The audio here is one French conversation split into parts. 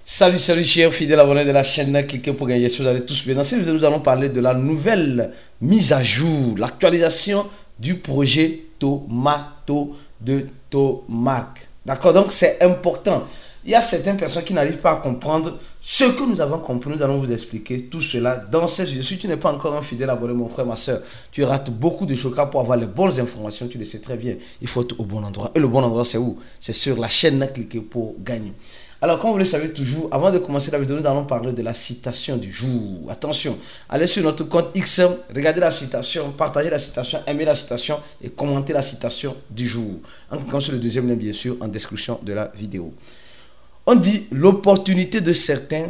Salut, salut chers fidèles abonnés de la chaîne, cliquez pour gagner, si vous allez tous bien. Dans cette vidéo, nous allons parler de la nouvelle mise à jour, l'actualisation du projet Tomato de Tomark. D'accord, donc c'est important. Il y a certaines personnes qui n'arrivent pas à comprendre ce que nous avons compris. Nous allons vous expliquer tout cela dans cette vidéo. Si tu n'es pas encore un fidèle abonné, mon frère, ma soeur, tu rates beaucoup de choses pour avoir les bonnes informations. Tu le sais très bien. Il faut être au bon endroit. Et le bon endroit, c'est où? C'est sur la chaîne, cliquez pour gagner. Alors, comme vous le savez toujours, avant de commencer la vidéo, nous allons parler de la citation du jour. Attention, allez sur notre compte X, regardez la citation, partagez la citation, aimez la citation et commentez la citation du jour. En cliquant sur le deuxième lien, bien sûr, en description de la vidéo. On dit l'opportunité de certains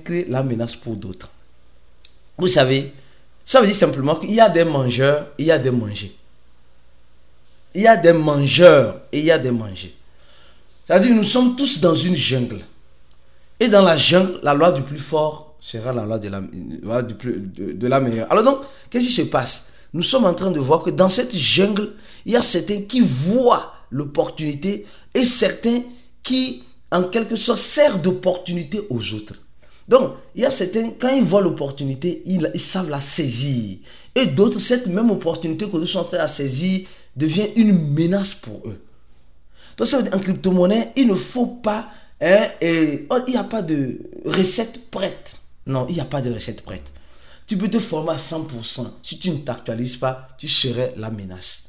crée la menace pour d'autres. Vous savez, ça veut dire simplement qu'il y a des mangeurs et il y a des mangés. Il y a des mangeurs et il y a des mangés. C'est-à-dire nous sommes tous dans une jungle. Et dans la jungle, la loi du plus fort sera la loi de la meilleure. Alors donc, qu'est-ce qui se passe? Nous sommes en train de voir que dans cette jungle, il y a certains qui voient l'opportunité et certains qui, en quelque sorte, servent d'opportunité aux autres. Donc, il y a certains, quand ils voient l'opportunité, ils savent la saisir. Et d'autres, cette même opportunité que nous sommes en train de saisir devient une menace pour eux. Donc, ça veut dire, en crypto-monnaie, il ne faut pas, il n'y a pas de recette prête. Non, il n'y a pas de recette prête. Tu peux te former à 100%. Si tu ne t'actualises pas, tu serais la menace.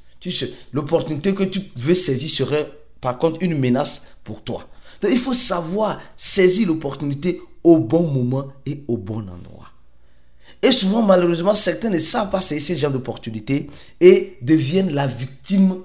L'opportunité que tu veux saisir serait, par contre, une menace pour toi. Donc, il faut savoir saisir l'opportunité au bon moment et au bon endroit. Et souvent, malheureusement, certains ne savent pas saisir ce genre d'opportunité et deviennent la victime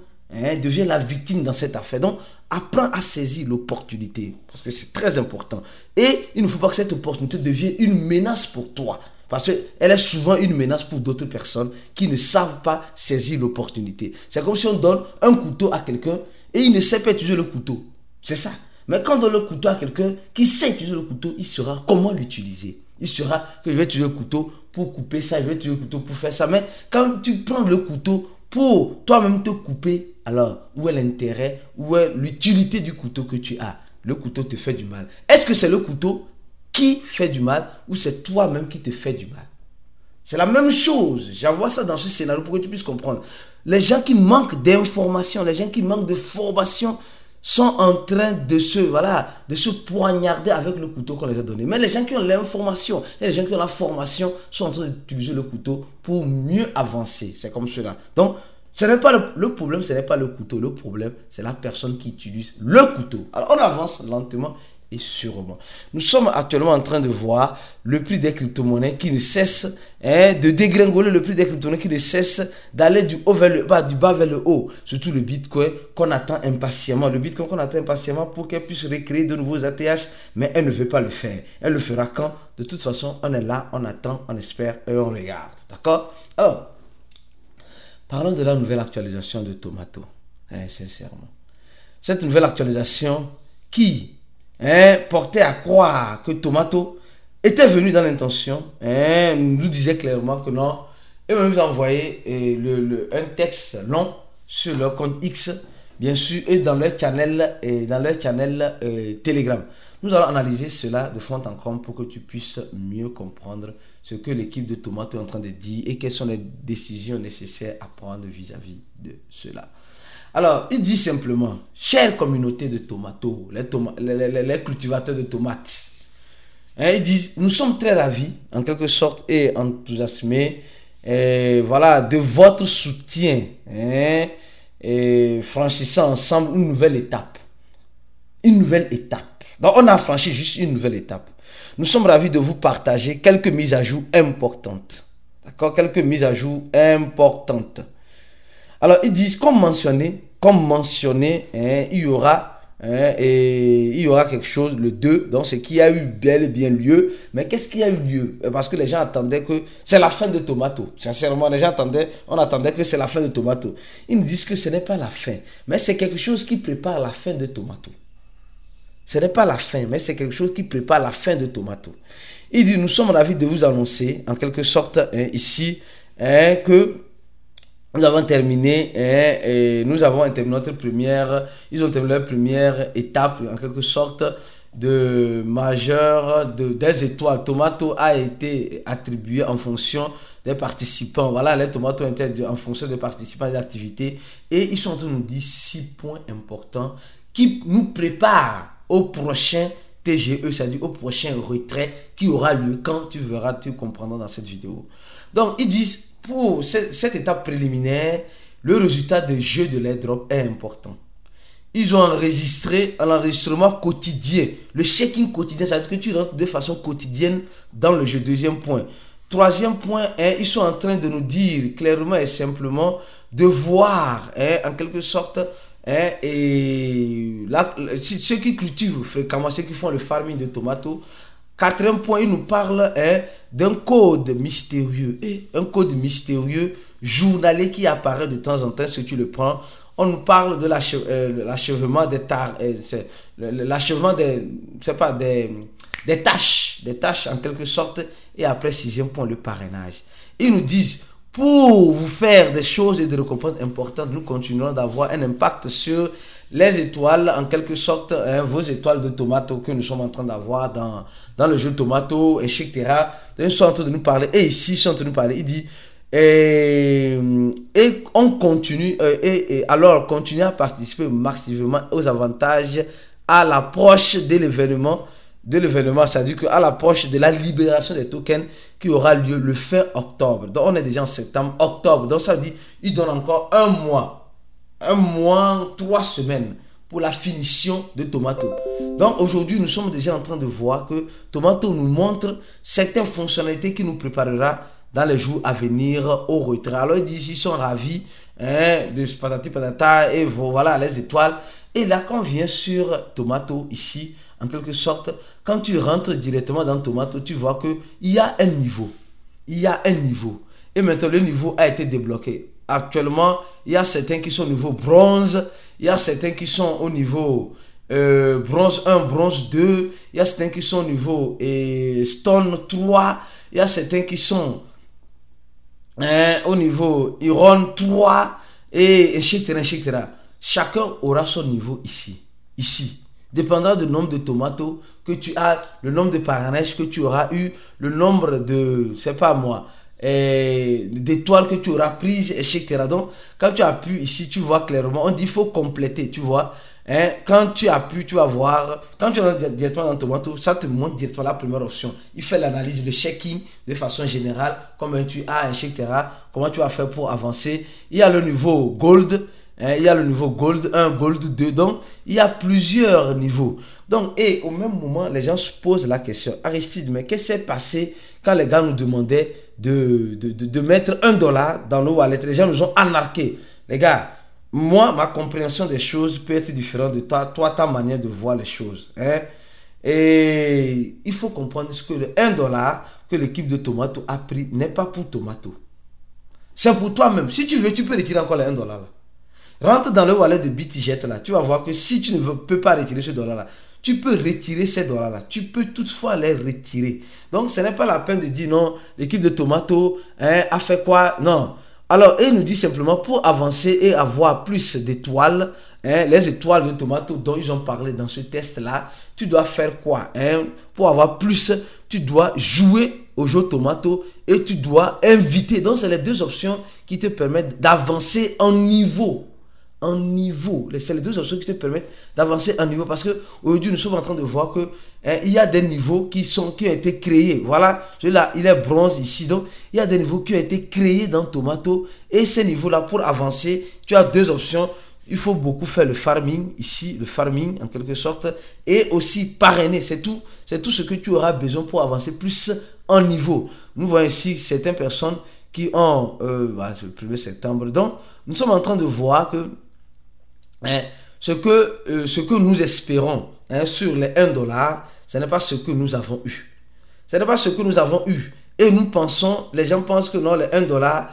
dans cette affaire. Donc, apprends à saisir l'opportunité parce que c'est très important. Et il ne faut pas que cette opportunité devienne une menace pour toi parce qu'elle est souvent une menace pour d'autres personnes qui ne savent pas saisir l'opportunité. C'est comme si on donne un couteau à quelqu'un et il ne sait pas utiliser le couteau. C'est ça. Mais quand on donne le couteau à quelqu'un qui sait utiliser le couteau, il saura comment l'utiliser. Il saura que je vais utiliser le couteau pour couper ça, je vais utiliser le couteau pour faire ça. Mais quand tu prends le couteau pour toi-même te couper, alors où est l'intérêt, où est l'utilité du couteau que tu as? Le couteau te fait du mal. Est-ce que c'est le couteau qui fait du mal ou c'est toi-même qui te fait du mal? C'est la même chose. J'envoie ça dans ce scénario pour que tu puisses comprendre. Les gens qui manquent d'informations, les gens qui manquent de formation sont en train de se poignarder avec le couteau qu'on les a donné. Mais les gens qui ont l'information et les gens qui ont la formation sont en train d'utiliser le couteau pour mieux avancer. C'est comme cela. Donc, ce n'est pas le problème, ce n'est pas le couteau. Le problème, c'est la personne qui utilise le couteau. Alors, on avance lentement et sûrement. Nous sommes actuellement en train de voir le prix des crypto-monnaies qui ne cesse de dégringoler, le prix des crypto-monnaies qui ne cesse d'aller du haut vers le bas, du bas vers le haut. Surtout le Bitcoin qu'on attend impatiemment. Le Bitcoin qu'on attend impatiemment pour qu'elle puisse recréer de nouveaux ATH, mais elle ne veut pas le faire. Elle le fera quand? De toute façon, on est là, on attend, on espère et on regarde. D'accord? Alors, parlons de la nouvelle actualisation de Tomato. Sincèrement. Cette nouvelle actualisation qui portait à croire que Tomato était venu dans l'intention, nous disait clairement que non, et même nous a envoyé un texte long sur leur compte X, bien sûr, et dans leur channel, Telegram. Nous allons analyser cela de fond en comble pour que tu puisses mieux comprendre ce que l'équipe de Tomato est en train de dire et quelles sont les décisions nécessaires à prendre vis-à-vis de cela. Alors, il dit simplement, chère communauté de Tomato, les cultivateurs de tomates, ils disent, nous sommes très ravis, en quelque sorte, et enthousiasmés, de votre soutien, et franchissant ensemble une nouvelle étape. Une nouvelle étape. Donc, on a franchi juste une nouvelle étape. Nous sommes ravis de vous partager quelques mises à jour importantes. D'accord? Quelques mises à jour importantes. Alors, ils disent, comme mentionné, il y aura quelque chose, le 2, donc ce qui a eu bel et bien lieu. Mais qu'est-ce qui a eu lieu? Parce que les gens attendaient que c'est la fin de Tomato. Sincèrement, on attendait que c'est la fin de Tomato. Ils nous disent que ce n'est pas la fin, mais c'est quelque chose qui prépare la fin de Tomato. Ce n'est pas la fin, mais c'est quelque chose qui prépare la fin de Tomato. Il dit, nous sommes ravis de vous annoncer, en quelque sorte, ici, que nous avons terminé notre première, ils ont terminé leur première étape en quelque sorte majeur des étoiles Tomato a été attribué en fonction des participants. Voilà, les Tomato étaient en fonction des participants des activités. Et ils sont en train de nous dire 6 points importants qui nous préparent au prochain TGE, c'est-à-dire au prochain retrait qui aura lieu quand tu verras, tu comprendras dans cette vidéo. Donc, ils disent, pour cette étape préliminaire, le résultat de jeu de l'airdrop est important. Ils ont enregistré l'enregistrement quotidien, le check-in quotidien, c'est-à-dire que tu rentres de façon quotidienne dans le jeu. Deuxième point. Troisième point, ils sont en train de nous dire clairement et simplement de voir, en quelque sorte, et là, ceux qui cultivent fréquemment, ceux qui font le farming de tomates. Quatrième point, ils nous parlent d'un code mystérieux, un code mystérieux journalier qui apparaît de temps en temps si tu le prends. On nous parle de l'achèvement des tâches en quelque sorte. Et après, sixième point, le parrainage. Ils nous disent, pour vous faire des choses et des récompenses importantes, nous continuerons d'avoir un impact sur les étoiles, en quelque sorte, vos étoiles de tomato que nous sommes en train d'avoir dans le jeu tomato, etc. Ils sont en train de nous parler, et ici, ils sont en train de nous parler, il dit, et on continue, alors continuez à participer massivement aux avantages à l'approche de l'événement, c'est-à-dire qu'à l'approche de la libération des tokens qui aura lieu le fin octobre. Donc on est déjà en septembre, octobre, donc ça veut dire il donne encore un mois, 3 semaines pour la finition de Tomato. Donc aujourd'hui nous sommes déjà en train de voir que Tomato nous montre certaines fonctionnalités qui nous préparera dans les jours à venir au retrait. Alors ils disent ils sont ravis de ce patati patata et voilà les étoiles. Et là quand on vient sur Tomato ici, en quelque sorte, quand tu rentres directement dans Tomato, tu vois qu'il y a un niveau. Il y a un niveau. Et maintenant, le niveau a été débloqué. Actuellement, il y a certains qui sont au niveau bronze. Il y a certains qui sont au niveau bronze 1, bronze 2. Il y a certains qui sont au niveau stone 3. Il y a certains qui sont au niveau iron 3. Et etc., etc. Chacun aura son niveau ici. Ici. Dépendant du nombre de tomatos que tu as, le nombre de parrainages que tu auras eu, le nombre de, je sais pas moi, d'étoiles que tu auras prises, etc. Donc, quand tu appuies ici, tu vois clairement, on dit il faut compléter, tu vois. Quand tu appuies, tu vas voir, quand tu rentres directement dans Tomato, ça te montre directement la première option. Il fait l'analyse, le checking de façon générale, combien tu as, etc. Comment tu vas faire pour avancer. Il y a le niveau Gold. Il y a le niveau Gold 1, Gold 2, donc il y a plusieurs niveaux. Donc, et au même moment, les gens se posent la question, Aristide, mais qu'est-ce qui s'est passé quand les gars nous demandaient de mettre $1 dans nos wallets? Les gens nous ont anarqués. Les gars, moi, ma compréhension des choses peut être différente de toi, ta manière de voir les choses. Et il faut comprendre que le $1 que l'équipe de Tomato a pris n'est pas pour Tomato. C'est pour toi-même. Si tu veux, tu peux retirer encore les $1 là. Rentre dans le wallet de BitJet là, tu vas voir que si tu ne peux pas retirer ce dollar là, tu peux retirer ces dollars là, tu peux toutefois les retirer. Donc ce n'est pas la peine de dire non, l'équipe de Tomato a fait quoi, non. Alors il nous dit simplement pour avancer et avoir plus d'étoiles, les étoiles de Tomato dont ils ont parlé dans ce test là, tu dois faire quoi, pour avoir plus, tu dois jouer au jeu Tomato et tu dois inviter. Donc c'est les deux options qui te permettent d'avancer en niveau. C'est les deux options qui te permettent d'avancer en niveau, parce que aujourd'hui nous sommes en train de voir que il y a des niveaux qui ont été créés. Voilà, là il est bronze ici, donc il y a des niveaux qui ont été créés dans Tomato, et ces niveaux là pour avancer, tu as deux options. Il faut beaucoup faire le farming ici, le farming en quelque sorte, et aussi parrainer. C'est tout ce que tu auras besoin pour avancer plus en niveau. Nous voyons ici certaines personnes qui ont voilà, c'est le 1er septembre. Donc nous sommes en train de voir que ce que nous espérons sur les $1, ce n'est pas ce que nous avons eu. Ce n'est pas ce que nous avons eu. Et nous pensons, les gens pensent que non, les $1,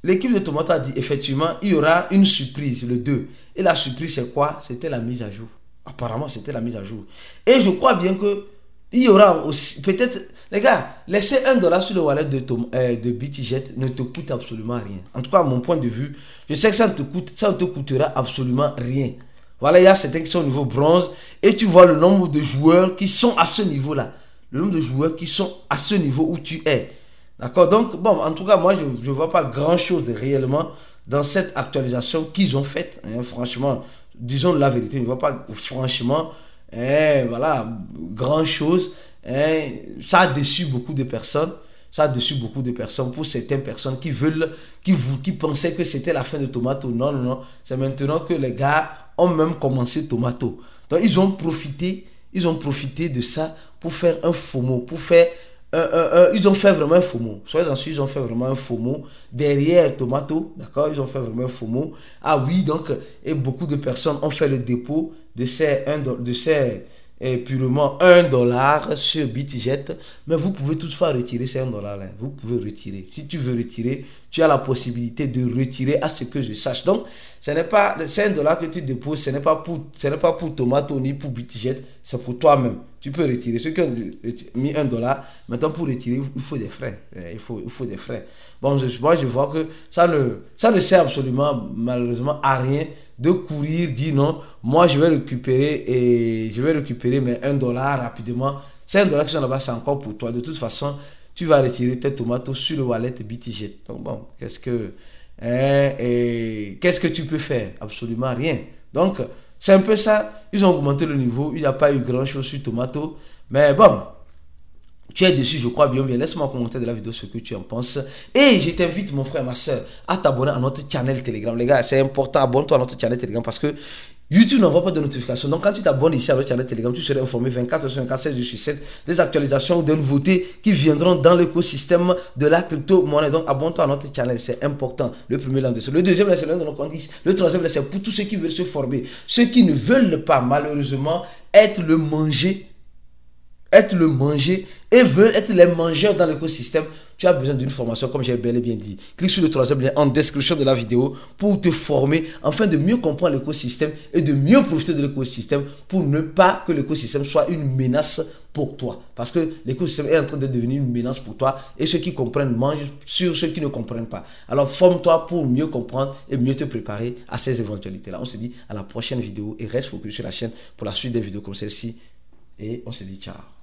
l'équipe de Tomato a dit effectivement, il y aura une surprise, le 2. Et la surprise, c'est quoi? C'était la mise à jour. Apparemment, c'était la mise à jour. Et je crois bien que il y aura aussi, peut-être, les gars, laisser $1 sur le wallet de BitJet ne te coûte absolument rien. En tout cas, à mon point de vue, je sais que ça ne te coûtera absolument rien. Voilà, il y a certains qui sont au niveau bronze et tu vois le nombre de joueurs qui sont à ce niveau-là. Le nombre de joueurs qui sont à ce niveau où tu es. D'accord? Donc, bon, en tout cas, moi, je ne vois pas grand-chose réellement dans cette actualisation qu'ils ont faite. Hein, franchement, disons la vérité, je ne vois pas franchement, voilà, grand-chose. Hein, ça a déçu beaucoup de personnes. Ça a déçu beaucoup de personnes. Pour certaines personnes qui veulent, qui pensaient que c'était la fin de Tomato. Non, non, non. C'est maintenant que les gars ont même commencé Tomato. Donc, ils ont profité de ça pour faire un FOMO, pour faire ils ont fait vraiment un FOMO. Soyez en sûr, ils ont fait vraiment un FOMO derrière Tomato. D'accord? Ils ont fait vraiment un FOMO. Ah oui, donc, et beaucoup de personnes ont fait le dépôt de ces purement $1 sur BitGet. Mais vous pouvez toutefois retirer ces $. Là. Vous pouvez retirer. Si tu veux retirer, tu as la possibilité de retirer à ce que je sache. Donc, c'est $1 que tu déposes, ce n'est pas pour Tomato ni pour BitGet, c'est pour toi-même. Tu peux retirer. Ceux qui ont mis $1, maintenant pour retirer, il faut des frais. Il faut des frais. Bon, moi je vois que ça ne sert absolument, malheureusement, à rien de courir, dire non, moi je vais récupérer mes $1 rapidement. C'est $1 qui sont là-bas, c'est encore pour toi. De toute façon, tu vas retirer tes tomates sur le wallet BitGet. Donc bon, qu'est-ce que tu peux faire? Absolument rien. Donc, c'est un peu ça. Ils ont augmenté le niveau. Il n'y a pas eu grand-chose sur Tomato. Mais bon, tu es dessus, je crois bien. Laisse-moi commenter de la vidéo ce que tu en penses. Et je t'invite, mon frère, ma soeur, à t'abonner à notre channel Telegram. Les gars, c'est important. Abonne-toi à notre channel Telegram parce que YouTube n'envoie pas de notifications. Donc, quand tu t'abonnes ici à notre channel Telegram, tu seras informé 24 sur 24, 16 sur 7 des actualisations ou des nouveautés qui viendront dans l'écosystème de la crypto-monnaie. Donc, abonne-toi à notre channel. C'est important. Le premier, là, le deuxième, là, c'est l'un de nos comptes. Le troisième, là, c'est pour tous ceux qui veulent se former. Ceux qui ne veulent pas, malheureusement, être le manger et veulent être les mangeurs dans l'écosystème, tu as besoin d'une formation comme j'ai bel et bien dit. Clique sur le troisième lien en description de la vidéo pour te former afin de mieux comprendre l'écosystème et de mieux profiter de l'écosystème pour ne pas que l'écosystème soit une menace pour toi. Parce que l'écosystème est en train de devenir une menace pour toi et ceux qui comprennent mangent sur ceux qui ne comprennent pas. Alors forme-toi pour mieux comprendre et mieux te préparer à ces éventualités-là. On se dit à la prochaine vidéo et reste focus sur la chaîne pour la suite des vidéos comme celle-ci et on se dit ciao.